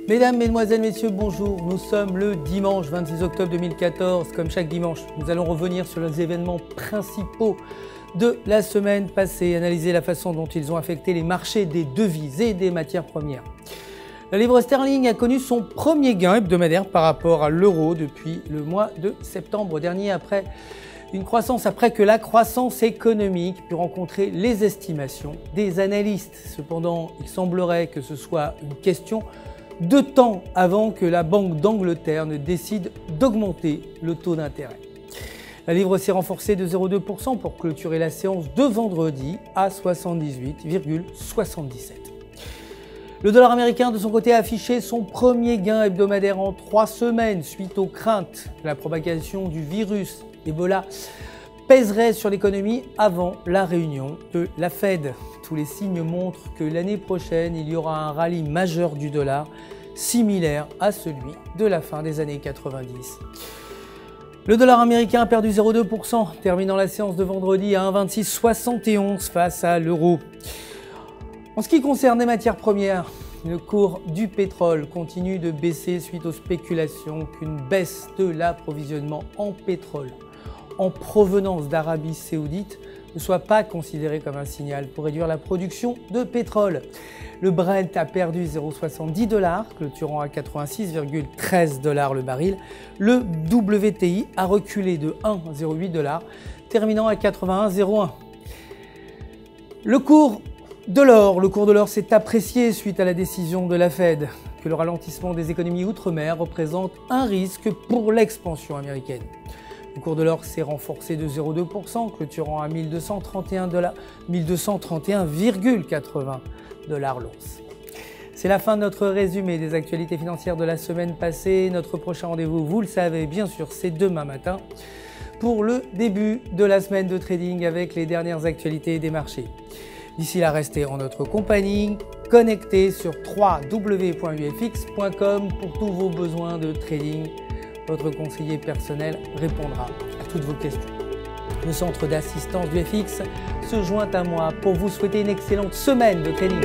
Mesdames, Mesdemoiselles, Messieurs, bonjour. Nous sommes le dimanche 26 octobre 2014. Comme chaque dimanche, nous allons revenir sur les événements principaux de la semaine passée, analyser la façon dont ils ont affecté les marchés des devises et des matières premières. La livre sterling a connu son premier gain hebdomadaire par rapport à l'euro depuis le mois de septembre dernier, après que la croissance économique pu rencontrer les estimations des analystes. Cependant, il semblerait que ce soit une question de temps avant que la Banque d'Angleterre ne décide d'augmenter le taux d'intérêt. La livre s'est renforcée de 0,2% pour clôturer la séance de vendredi à 78,77. Le dollar américain, de son côté, a affiché son premier gain hebdomadaire en 3 semaines suite aux craintes que la propagation du virus Ebola pèserait sur l'économie avant la réunion de la Fed. Tous les signes montrent que l'année prochaine, il y aura un rallye majeur du dollar, similaire à celui de la fin des années 90. Le dollar américain a perdu 0,2%, terminant la séance de vendredi à 1,2671 face à l'euro. En ce qui concerne les matières premières, le cours du pétrole continue de baisser suite aux spéculations qu'une baisse de l'approvisionnement en pétrole en provenance d'Arabie Saoudite ne soit pas considéré comme un signal pour réduire la production de pétrole. Le Brent a perdu 0,70 $, clôturant à 86,13 $ le baril. Le WTI a reculé de 1,08 $, terminant à 81,01 $. Le cours de l'or s'est apprécié suite à la décision de la Fed que le ralentissement des économies outre-mer représente un risque pour l'expansion américaine. Le cours de l'or s'est renforcé de 0,2%, clôturant à 1231,80 $ l'once. C'est la fin de notre résumé des actualités financières de la semaine passée. Notre prochain rendez-vous, vous le savez bien sûr, c'est demain matin pour le début de la semaine de trading avec les dernières actualités des marchés. D'ici là, restez en notre compagnie, connectez sur www.ufx.com pour tous vos besoins de trading. Votre conseiller personnel répondra à toutes vos questions. Le centre d'assistance du FX se joint à moi pour vous souhaiter une excellente semaine de trading.